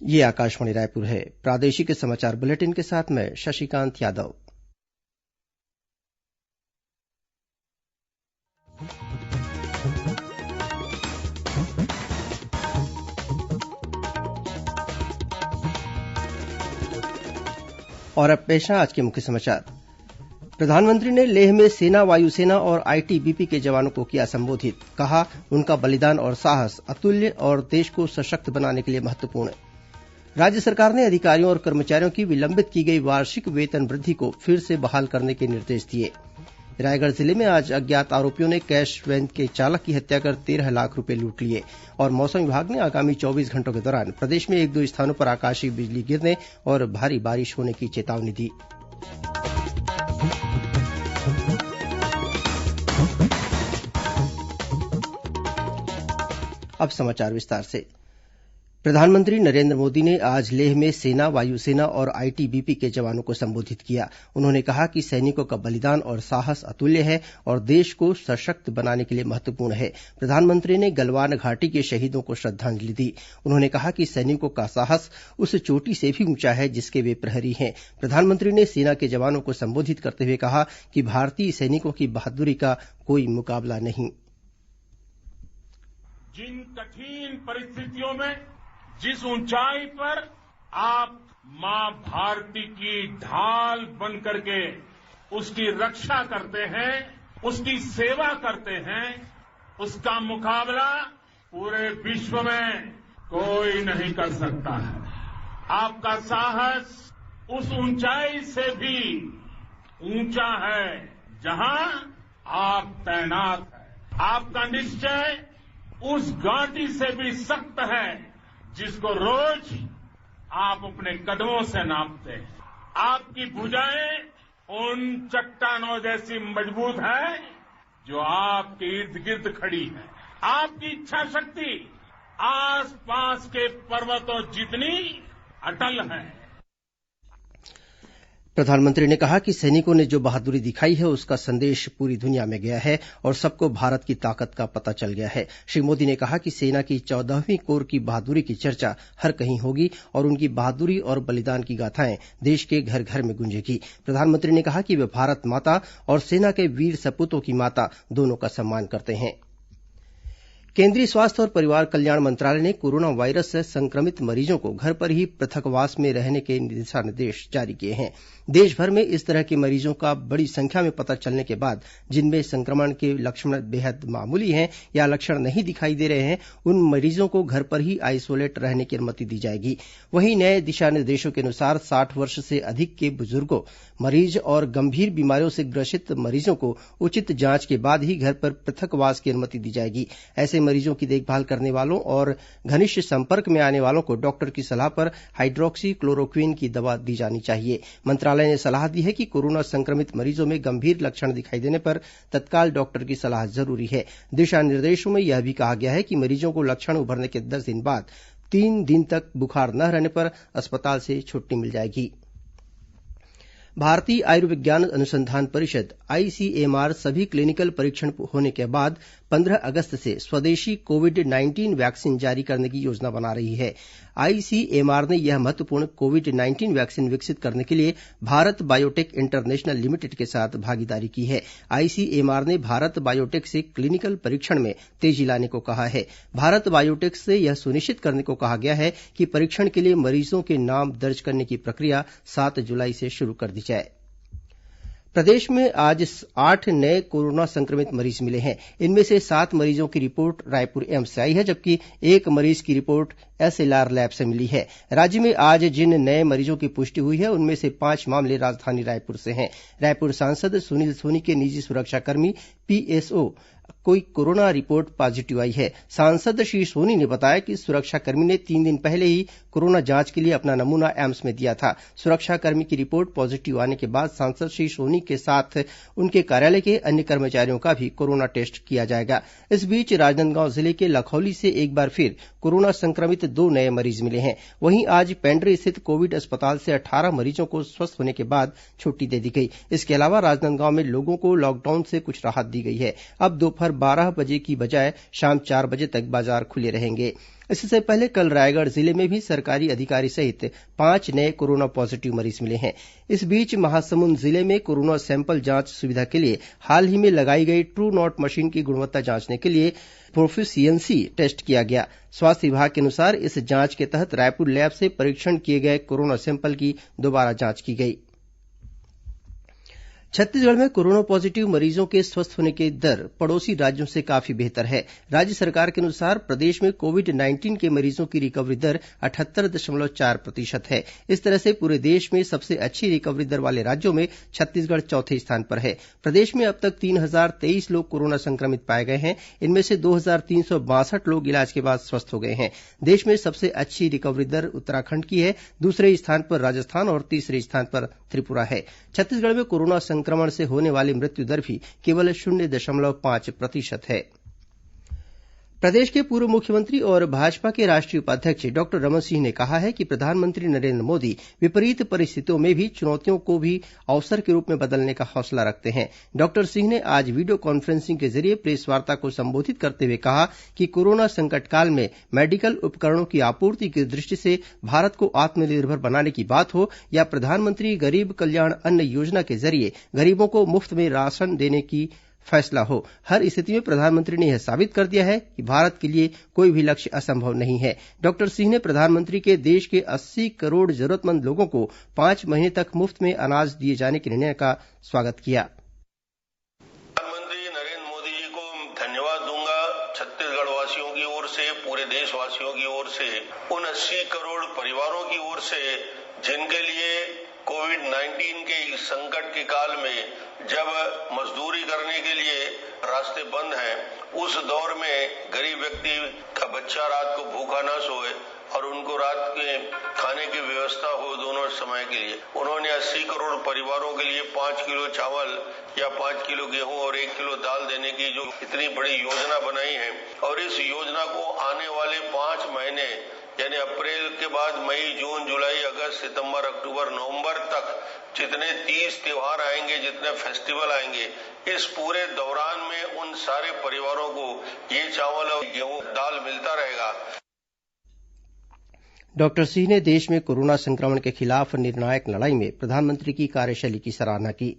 ये आकाशवाणी रायपुर है। प्रादेशिक समाचार बुलेटिन के साथ मैं शशिकांत यादव। और अब पेश है आज के मुख्य समाचार। प्रधानमंत्री ने लेह में सेना, वायुसेना और आईटीबीपी के जवानों को किया संबोधित। कहा, उनका बलिदान और साहस अतुल्य और देश को सशक्त बनाने के लिए महत्वपूर्ण। राज्य सरकार ने अधिकारियों और कर्मचारियों की विलंबित की गई वार्षिक वेतन वृद्धि को फिर से बहाल करने के निर्देश दिए। रायगढ़ जिले में आज अज्ञात आरोपियों ने कैश वैन के चालक की हत्या कर 13 लाख रूपये लूट लिए। और मौसम विभाग ने आगामी 24 घंटों के दौरान प्रदेश में 1-2 स्थानों पर आकाशीय बिजली गिरने और भारी बारिश होने की चेतावनी दी। अब समाचार विस्तार से। प्रधानमंत्री नरेंद्र मोदी ने आज लेह में सेना, वायुसेना और आईटीबीपी के जवानों को संबोधित किया। उन्होंने कहा कि सैनिकों का बलिदान और साहस अतुल्य है और देश को सशक्त बनाने के लिए महत्वपूर्ण है। प्रधानमंत्री ने गलवान घाटी के शहीदों को श्रद्धांजलि दी। उन्होंने कहा कि सैनिकों का साहस उस चोटी से भी ऊंचा है जिसके वे प्रहरी हैं। प्रधानमंत्री ने सेना के जवानों को संबोधित करते हुए कहा कि भारतीय सैनिकों की बहादुरी का कोई मुकाबला नहीं। जिन कठिन परिस्थितियों में, जिस ऊंचाई पर आप मां भारती की ढाल बन करके उसकी रक्षा करते हैं, उसकी सेवा करते हैं, उसका मुकाबला पूरे विश्व में कोई नहीं कर सकता है। आपका साहस उस ऊंचाई से भी ऊंचा है जहां आप तैनात हैं। आपका निश्चय उस घाटी से भी सख्त है जिसको रोज आप अपने कदमों से नापते हैं। आपकी भुजाएं उन चट्टानों जैसी मजबूत है जो आपके इर्द गिर्द खड़ी है। आपकी इच्छा शक्ति आस पास के पर्वतों जितनी अटल है। प्रधानमंत्री ने कहा कि सैनिकों ने जो बहादुरी दिखाई है उसका संदेश पूरी दुनिया में गया है और सबको भारत की ताकत का पता चल गया है। श्री मोदी ने कहा कि सेना की 14वीं कोर की बहादुरी की चर्चा हर कहीं होगी और उनकी बहादुरी और बलिदान की गाथाएं देश के घर घर में गूंजेगी। प्रधानमंत्री ने कहा कि वे भारत माता और सेना के वीर सपूतों की माता दोनों का सम्मान करते हैं। केंद्रीय स्वास्थ्य और परिवार कल्याण मंत्रालय ने कोरोना वायरस से संक्रमित मरीजों को घर पर ही पृथकवास में रहने के दिशा निर्देश जारी किए हैं। देशभर में इस तरह के मरीजों का बड़ी संख्या में पता चलने के बाद जिनमें संक्रमण के लक्षण बेहद मामूली हैं या लक्षण नहीं दिखाई दे रहे हैं, उन मरीजों को घर पर ही आइसोलेट रहने की अनुमति दी जाएगी। वहीं नए दिशा निर्देशों के अनुसार 60 वर्ष से अधिक के बुजुर्गों, मरीज और गंभीर बीमारियों से ग्रसित मरीजों को उचित जांच के बाद ही घर पर पृथकवास की अनुमति दी जाएगी। ऐसे मरीजों की देखभाल करने वालों और घनिष्ठ संपर्क में आने वालों को डॉक्टर की सलाह पर हाइड्रोक्सी क्लोरोक्विन की दवा दी जानी चाहिए। मंत्रालय ने सलाह दी है कि कोरोना संक्रमित मरीजों में गंभीर लक्षण दिखाई देने पर तत्काल डॉक्टर की सलाह जरूरी है। दिशा निर्देशों में यह भी कहा गया है कि मरीजों को लक्षण उभरने के 10 दिन बाद 3 दिन तक बुखार न रहने पर अस्पताल से छुट्टी मिल जाएगी। भारतीय आयुर्विज्ञान अनुसंधान परिषद आईसीएमआर सभी क्लिनिकल परीक्षण होने के बाद 15 अगस्त से स्वदेशी कोविड-19 वैक्सीन जारी करने की योजना बना रही है। आईसीएमआर ने यह महत्वपूर्ण कोविड-19 वैक्सीन विकसित करने के लिए भारत बायोटेक इंटरनेशनल लिमिटेड के साथ भागीदारी की है। आईसीएमआर ने भारत बायोटेक से क्लिनिकल परीक्षण में तेजी लाने को कहा है। भारत बायोटेक से यह सुनिश्चित करने को कहा गया है कि परीक्षण के लिए मरीजों के नाम दर्ज करने की प्रक्रिया 7 जुलाई से शुरू कर दी जाए। प्रदेश में आज 8 नए कोरोना संक्रमित मरीज मिले हैं। इनमें से 7 मरीजों की रिपोर्ट रायपुर एम्स से आई है, जबकि 1 मरीज की रिपोर्ट एसएलआर लैब से मिली है। राज्य में आज जिन नए मरीजों की पुष्टि हुई है उनमें से 5 मामले राजधानी रायपुर से हैं। रायपुर सांसद सुनील सोनी के निजी सुरक्षाकर्मी पीएसओ कोई कोरोना रिपोर्ट पॉजिटिव आई है। सांसद श्री सोनी ने बताया कि सुरक्षाकर्मी ने 3 दिन पहले ही कोरोना जांच के लिए अपना नमूना एम्स में दिया था। सुरक्षाकर्मी की रिपोर्ट पॉजिटिव आने के बाद सांसद श्री सोनी के साथ उनके कार्यालय के अन्य कर्मचारियों का भी कोरोना टेस्ट किया जाएगा। इस बीच राजनांदगांव जिले के लखौली से एक बार फिर कोरोना संक्रमित 2 नए मरीज मिले हैं। वहीं आज पेंड्री स्थित कोविड अस्पताल से 18 मरीजों को स्वस्थ होने के बाद छुट्टी दे दी गई। इसके अलावा राजनांदगांव में लोगों को लॉकडाउन से कुछ राहत दी गई है। अब दोपहर दोपहर 12 बजे की बजाय शाम 4 बजे तक बाजार खुले रहेंगे। इससे पहले कल रायगढ़ जिले में भी सरकारी अधिकारी सहित 5 नए कोरोना पॉजिटिव मरीज मिले हैं। इस बीच महासमुंद जिले में कोरोना सैंपल जांच सुविधा के लिए हाल ही में लगाई गई ट्रू नॉट मशीन की गुणवत्ता जांचने के लिए प्रोफिशियंसी टेस्ट किया गया। स्वास्थ्य विभाग के अनुसार इस जांच के तहत रायपुर लैब से परीक्षण किए गए कोरोना सैंपल की दोबारा जांच की गई। छत्तीसगढ़ में कोरोना पॉजिटिव मरीजों के स्वस्थ होने की दर पड़ोसी राज्यों से काफी बेहतर है। राज्य सरकार के अनुसार प्रदेश में कोविड-19 के मरीजों की रिकवरी दर 78.4% है। इस तरह से पूरे देश में सबसे अच्छी रिकवरी दर वाले राज्यों में छत्तीसगढ़ चौथे स्थान पर है। प्रदेश में अब तक 3023 लोग कोरोना संक्रमित पाए गए हैं। इनमें से 2362 लोग इलाज के बाद स्वस्थ हो गए हैं। देश में सबसे अच्छी रिकवरी दर उत्तराखंड की है, दूसरे स्थान पर राजस्थान और तीसरे स्थान पर त्रिपुरा है। छत्तीसगढ़ में कोरोना संक्रमण से होने वाली मृत्यु दर भी केवल 0.5% है। प्रदेश के पूर्व मुख्यमंत्री और भाजपा के राष्ट्रीय उपाध्यक्ष डॉक्टर रमन सिंह ने कहा है कि प्रधानमंत्री नरेंद्र मोदी विपरीत परिस्थितियों में भी चुनौतियों को भी अवसर के रूप में बदलने का हौसला रखते हैं। डॉक्टर सिंह ने आज वीडियो कॉन्फ्रेंसिंग के जरिए प्रेसवार्ता को संबोधित करते हुए कहा कि कोरोना संकट काल में मेडिकल उपकरणों की आपूर्ति की दृष्टि से भारत को आत्मनिर्भर बनाने की बात हो या प्रधानमंत्री गरीब कल्याण अन्न योजना के जरिए गरीबों को मुफ्त में राशन देने की फैसला हो, हर स्थिति में प्रधानमंत्री ने यह साबित कर दिया है कि भारत के लिए कोई भी लक्ष्य असंभव नहीं है। डॉक्टर सिंह ने प्रधानमंत्री के देश के 80 करोड़ जरूरतमंद लोगों को 5 महीने तक मुफ्त में अनाज दिए जाने के निर्णय का स्वागत किया। प्रधानमंत्री नरेंद्र मोदी जी को धन्यवाद दूंगा छत्तीसगढ़ वासियों की ओर से, पूरे देशवासियों की ओर से, उन 80 करोड़ परिवारों की ओर से जिनके लिए कोविड-19 के संकट के काल में जब मजदूरी करने के लिए रास्ते बंद हैं, उस दौर में गरीब व्यक्ति का बच्चा रात को भूखा ना सोए और उनको रात के खाने की व्यवस्था हो दोनों समय के लिए उन्होंने 80 करोड़ परिवारों के लिए 5 किलो चावल या 5 किलो गेहूं और 1 किलो दाल देने की जो इतनी बड़ी योजना बनाई है और इस योजना को आने वाले 5 महीने यानी अप्रैल के बाद मई, जून, जुलाई, अगस्त, सितंबर, अक्टूबर, नवंबर तक जितने 30 त्योहार आएंगे, जितने फेस्टिवल आएंगे, इस पूरे दौरान में उन सारे परिवारों को ये चावल और गेहूं दाल मिलता रहेगा। डॉक्टर सिंह ने देश में कोरोना संक्रमण के खिलाफ निर्णायक लड़ाई में प्रधानमंत्री की कार्यशैली की सराहना की।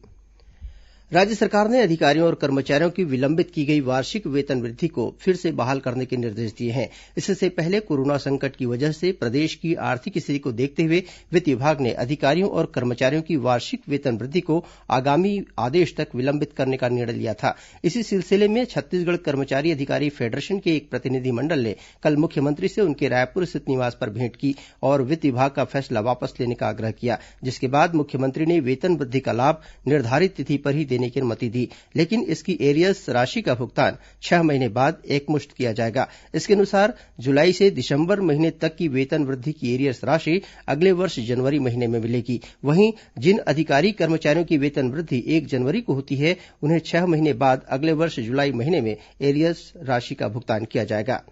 राज्य सरकार ने अधिकारियों और कर्मचारियों की विलंबित की गई वार्षिक वेतन वृद्धि को फिर से बहाल करने के निर्देश दिए हैं। इससे पहले कोरोना संकट की वजह से प्रदेश की आर्थिक स्थिति को देखते हुए वित्त विभाग ने अधिकारियों और कर्मचारियों की वार्षिक वेतन वृद्धि को आगामी आदेश तक विलंबित करने का निर्णय लिया था। इसी सिलसिले में छत्तीसगढ़ कर्मचारी अधिकारी फेडरेशन के एक प्रतिनिधिमंडल ने कल मुख्यमंत्री से उनके रायपुर स्थित निवास पर भेंट की और वित्त विभाग का फैसला वापस लेने का आग्रह किया, जिसके बाद मुख्यमंत्री ने वेतन वृद्धि का लाभ निर्धारित तिथि पर ही देने की अनुमति दी, लेकिन इसकी एरियर्स राशि का भुगतान 6 महीने बाद एकमुश्त किया जाएगा। इसके अनुसार जुलाई से दिसंबर महीने तक की वेतन वृद्धि की एरियर्स राशि अगले वर्ष जनवरी महीने में मिलेगी। वहीं जिन अधिकारी कर्मचारियों की वेतन वृद्धि 1 जनवरी को होती है, उन्हें 6 महीने बाद अगले वर्ष जुलाई महीने में एरियर्स राशि का भुगतान किया जाएगा।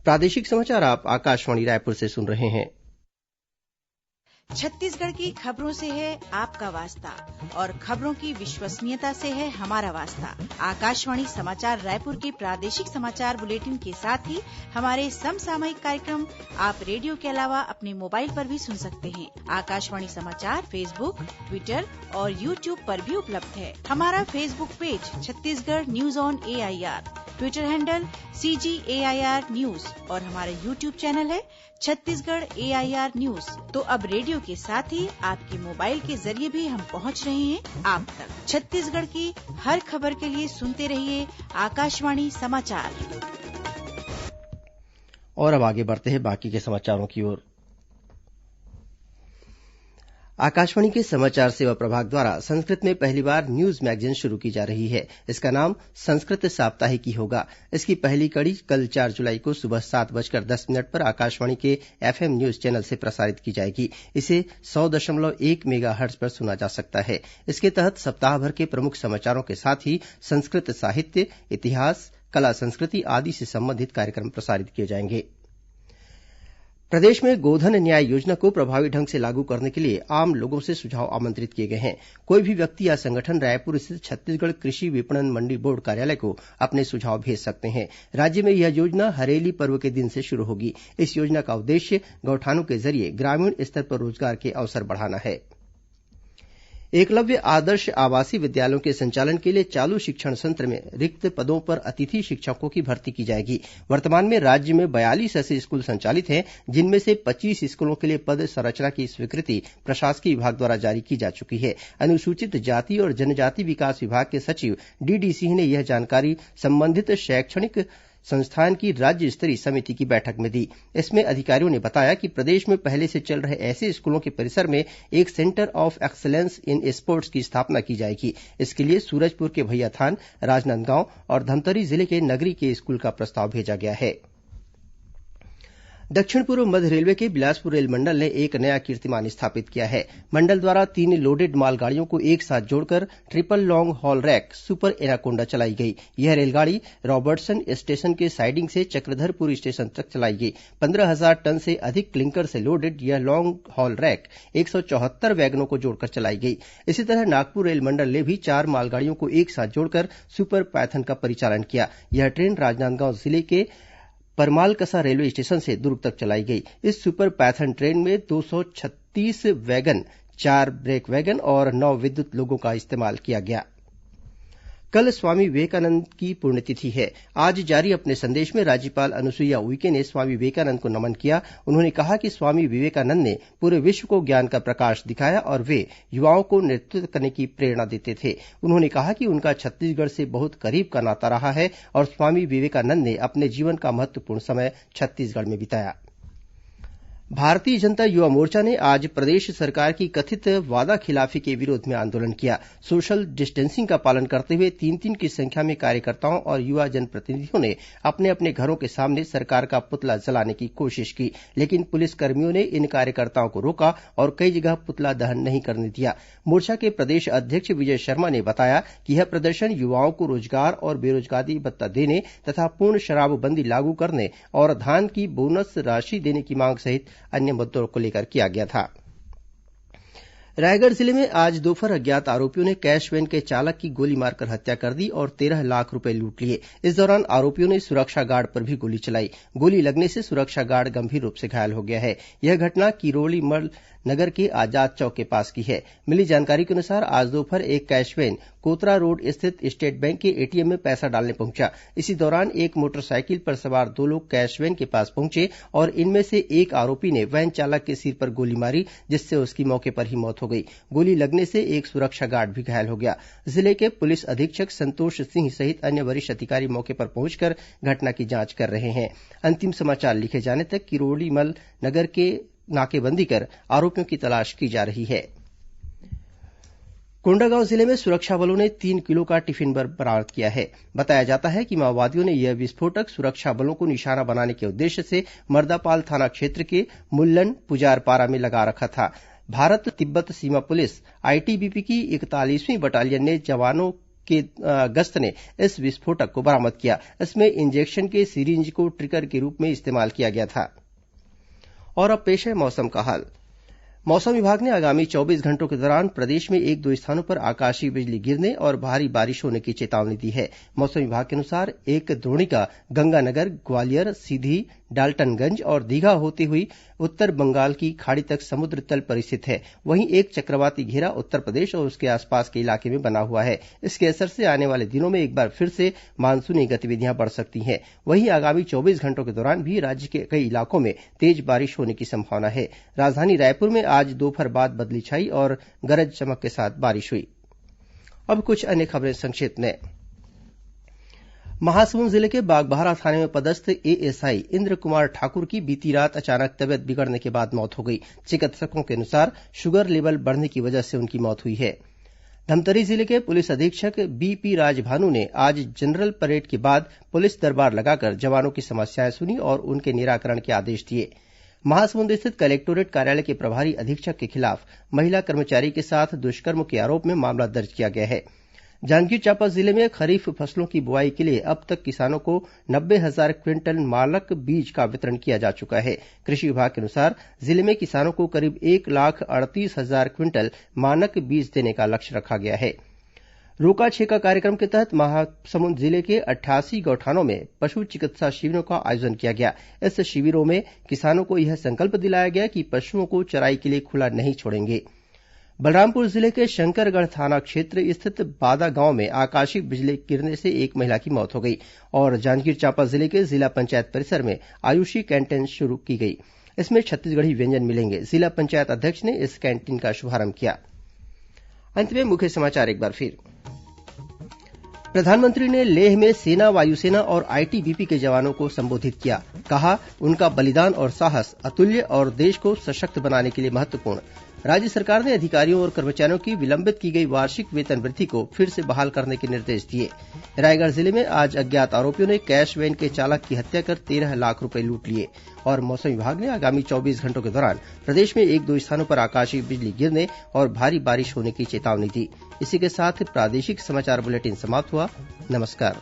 प्रादेशिक समाचार आप आकाशवाणी रायपुर से सुन रहे हैं। छत्तीसगढ़ की खबरों से है आपका वास्ता और खबरों की विश्वसनीयता से है हमारा वास्ता। आकाशवाणी समाचार रायपुर के प्रादेशिक समाचार बुलेटिन के साथ ही हमारे समसामयिक कार्यक्रम आप रेडियो के अलावा अपने मोबाइल पर भी सुन सकते हैं। आकाशवाणी समाचार फेसबुक, ट्विटर और यूट्यूब पर भी उपलब्ध है। हमारा Facebook page Chhattisgarh news on AIR, Twitter handle CGAIR news और हमारा यूट्यूब चैनल है छत्तीसगढ़ AIR न्यूज। तो अब रेडियो के साथ ही आपके मोबाइल के जरिए भी हम पहुंच रहे हैं आप तक। छत्तीसगढ़ की हर खबर के लिए सुनते रहिए आकाशवाणी समाचार। और अब आगे बढ़ते हैं बाकी के समाचारों की ओर। आकाशवाणी के समाचार सेवा प्रभाग द्वारा संस्कृत में पहली बार न्यूज मैगजीन शुरू की जा रही है। इसका नाम संस्कृत साप्ताहिकी होगा। इसकी पहली कड़ी कल 4 जुलाई को सुबह 7:10 पर आकाशवाणी के FM न्यूज चैनल से प्रसारित की जाएगी। इसे 100.1 मेगाहर्ट्ज पर सुना जा सकता है। इसके तहत सप्ताह भर के प्रमुख समाचारों के साथ ही संस्कृत साहित्य, इतिहास, कला, संस्कृति आदि से संबंधित कार्यक्रम प्रसारित किए जाएंगे। प्रदेश में गोधन न्याय योजना को प्रभावी ढंग से लागू करने के लिए आम लोगों से सुझाव आमंत्रित किए गए हैं। कोई भी व्यक्ति या संगठन रायपुर स्थित छत्तीसगढ़ कृषि विपणन मंडी बोर्ड कार्यालय को अपने सुझाव भेज सकते हैं। राज्य में यह योजना हरेली पर्व के दिन से शुरू होगी। इस योजना का उद्देश्य गौठानों के जरिए ग्रामीण स्तर पर रोजगार के अवसर बढ़ाना है। एकलव्य आदर्श आवासीय विद्यालयों के संचालन के लिए चालू शिक्षण सत्र में रिक्त पदों पर अतिथि शिक्षकों की भर्ती की जाएगी। वर्तमान में राज्य में 42 ऐसे स्कूल संचालित हैं, जिनमें से 25 स्कूलों के लिए पद संरचना की स्वीकृति प्रशासकीय विभाग द्वारा जारी की जा चुकी है। अनुसूचित जाति और जनजाति विकास विभाग के सचिव डीडी सिंह ने यह जानकारी संबंधित शैक्षणिक संस्थान की राज्य स्तरीय समिति की बैठक में दी। इसमें अधिकारियों ने बताया कि प्रदेश में पहले से चल रहे ऐसे स्कूलों के परिसर में एक centre of excellence in sports की स्थापना की जाएगी। इसके लिए सूरजपुर के भैयाथान, राजनांदगांव और धमतरी जिले के नगरी के स्कूल का प्रस्ताव भेजा गया है। दक्षिण पूर्व मध्य रेलवे के बिलासपुर रेल मंडल ने एक नया कीर्तिमान स्थापित किया है। मंडल द्वारा 3 लोडेड मालगाड़ियों को एक साथ जोड़कर triple long haul rake super anaconda चलाई गई। यह रेलगाड़ी रॉबर्टसन स्टेशन के साइडिंग से चक्रधरपुर स्टेशन तक चलाई गई। 15,000 टन से अधिक क्लिंकर से लोडेड यह लॉन्ग हॉल रैक 174 वैगनों को जोड़कर चलाई गई। इसी तरह नागपुर रेल मंडल ने भी 4 मालगाड़ियों को एक साथ जोड़कर सुपर पायथन का परिचालन किया। यह ट्रेन राजनांदगांव जिले के परमालकसा रेलवे स्टेशन से दुर्ग तक चलाई गई। इस सुपर पायथन ट्रेन में 236 वैगन, 4 ब्रेक वैगन और 9 विद्युत लोगों का इस्तेमाल किया गया। कल स्वामी विवेकानंद की पुण्यतिथि है। आज जारी अपने संदेश में राज्यपाल अनुसुईया उइके ने स्वामी विवेकानंद को नमन किया। उन्होंने कहा कि स्वामी विवेकानंद ने पूरे विश्व को ज्ञान का प्रकाश दिखाया और वे युवाओं को नेतृत्व करने की प्रेरणा देते थे। उन्होंने कहा कि उनका छत्तीसगढ़ से बहुत करीब का नाता रहा है और स्वामी विवेकानंद ने अपने जीवन का महत्वपूर्ण समय छत्तीसगढ़ में बिताया। भारतीय जनता युवा मोर्चा ने आज प्रदेश सरकार की कथित वादाखिलाफी के विरोध में आंदोलन किया। सोशल डिस्टेंसिंग का पालन करते हुए 3-3 की संख्या में कार्यकर्ताओं और युवा जनप्रतिनिधियों ने अपने अपने घरों के सामने सरकार का पुतला जलाने की कोशिश की, लेकिन पुलिसकर्मियों ने इन कार्यकर्ताओं को रोका और कई जगह पुतला दहन नहीं करने दिया। मोर्चा के प्रदेश अध्यक्ष विजय शर्मा ने बताया कि यह प्रदर्शन युवाओं को रोजगार और बेरोजगारी भत्ता देने तथा पूर्ण शराबबंदी लागू करने और धान की बोनस राशि देने की मांग सहित अन्य मुद्दों को लेकर किया गया था। रायगढ़ जिले में आज दोपहर अज्ञात आरोपियों ने कैश वैन के चालक की गोली मारकर हत्या कर दी और 13 लाख रूपये लूट लिए। इस दौरान आरोपियों ने सुरक्षा गार्ड पर भी गोली चलाई। गोली लगने से सुरक्षा गार्ड गंभीर रूप से घायल हो गया है। यह घटना किरोड़ीमल नगर के आजाद चौक के पास की है। मिली जानकारी के अनुसार आज दोपहर एक कैश वैन कोतरा रोड स्थित स्टेट बैंक के एटीएम में पैसा डालने पहुंचा। इसी दौरान एक मोटरसाइकिल पर सवार 2 लोग कैश वैन के पास पहुंचे और इनमें से एक आरोपी ने वैन चालक के सिर पर गोली मारी, जिससे उसकी मौके पर ही मौत हो गई। गोली लगने से एक सुरक्षा गार्ड भी घायल हो गया। जिले के पुलिस अधीक्षक संतोष सिंह सहित अन्य वरिष्ठ अधिकारी मौके पर पहुंचकर घटना की जांच कर रहे हैं। अंतिम समाचार लिखे जाने तक किरोड़ीमल नगर के नाकेबंदी कर आरोपियों की तलाश की जा रही है। कोंडागांव जिले में सुरक्षा बलों ने 3 किलो का टिफिन बरामद किया है। बताया जाता है कि माओवादियों ने यह विस्फोटक सुरक्षा बलों को निशाना बनाने के उद्देश्य से मर्दापाल थाना क्षेत्र के मुल्लन पुजारपारा में लगा रखा था। भारत तिब्बत सीमा पुलिस आईटीबीपी की 41वीं बटालियन ने जवानों के गश्त ने इस विस्फोटक को बरामद किया। इसमें इंजेक्शन के सिरिंज को ट्रिगर के रूप में इस्तेमाल किया गया था। और अब पेश है मौसम का हाल। मौसम विभाग ने आगामी 24 घंटों के दौरान प्रदेश में 1-2 स्थानों पर आकाशीय बिजली गिरने और भारी बारिश होने की चेतावनी दी है। मौसम विभाग के अनुसार एक द्रोणिका गंगानगर, ग्वालियर, सीधी, डाल्टनगंज और दीघा होती हुई उत्तर बंगाल की खाड़ी तक समुद्र तल पर स्थित है। वहीं एक चक्रवाती घेरा उत्तर प्रदेश और उसके आसपास के इलाके में बना हुआ है। इसके असर से आने वाले दिनों में एक बार फिर से मानसूनी गतिविधियां बढ़ सकती हैं। वहीं आगामी 24 घंटों के दौरान भी राज्य के कई इलाकों में तेज बारिश होने की संभावना है। राजधानी रायपुर में आज दोपहर बाद बदली छाई और गरज चमक के साथ बारिश हुई। अब कुछ अन्य खबरें संक्षिप्त में। महासमुंद जिले के बागबाहरा थाने में पदस्थ एएसआई इंद्र कुमार ठाकुर की बीती रात अचानक तबीयत बिगड़ने के बाद मौत हो गई। चिकित्सकों के अनुसार शुगर लेवल बढ़ने की वजह से उनकी मौत हुई है। धमतरी जिले के पुलिस अधीक्षक बीपी राजभानु ने आज जनरल परेड के बाद पुलिस दरबार लगाकर जवानों की समस्याएं सुनी और उनके निराकरण के आदेश दिए। महासमुंद स्थित कलेक्टोरेट कार्यालय के प्रभारी अधीक्षक के खिलाफ महिला कर्मचारी के साथ दुष्कर्म के आरोप में मामला दर्ज किया गया है। जांजगीर चांपा जिले में खरीफ फसलों की बुआई के लिए अब तक किसानों को 90,000 क्विंटल मानक बीज का वितरण किया जा चुका है। कृषि विभाग के अनुसार जिले में किसानों को करीब 1,38,000 क्विंटल मानक बीज देने का लक्ष्य रखा गया है। रोका छेका कार्यक्रम के तहत महासमुंद जिले के 88 गौठानों में पशु चिकित्सा शिविरों का आयोजन किया गया। इस शिविरों में किसानों को यह संकल्प दिलाया गया कि पशुओं को चराई के लिए खुला नहीं छोड़ेंगे। बलरामपुर जिले के शंकरगढ़ थाना क्षेत्र स्थित बादा गांव में आकाशीय बिजली गिरने से एक महिला की मौत हो गई और जांजगीर चांपा जिले के जिला पंचायत परिसर में आयुषी कैंटीन शुरू की गई। इसमें छत्तीसगढ़ी व्यंजन मिलेंगे। जिला पंचायत अध्यक्ष ने इस कैंटीन का शुभारंभ किया। अंत में मुख्य समाचार एक बार फिर। प्रधानमंत्री ने लेह में सेना, वायुसेना और आईटीबीपी के जवानों को संबोधित किया। कहा, उनका बलिदान और साहस अतुल्य और देश को सशक्त बनाने के लिए महत्वपूर्ण। राज्य सरकार ने अधिकारियों और कर्मचारियों की विलंबित की गई वार्षिक वेतन वृद्धि को फिर से बहाल करने के निर्देश दिए। रायगढ़ जिले में आज अज्ञात आरोपियों ने कैश वैन के चालक की हत्या कर 13 लाख रूपये लूट लिए। और मौसम विभाग ने आगामी 24 घंटों के दौरान प्रदेश में 1-2 स्थानों पर आकाशीय बिजली गिरने और भारी बारिश होने की चेतावनी दी। इसी के साथ प्रादेशिक समाचार बुलेटिन समाप्त हुआ। नमस्कार।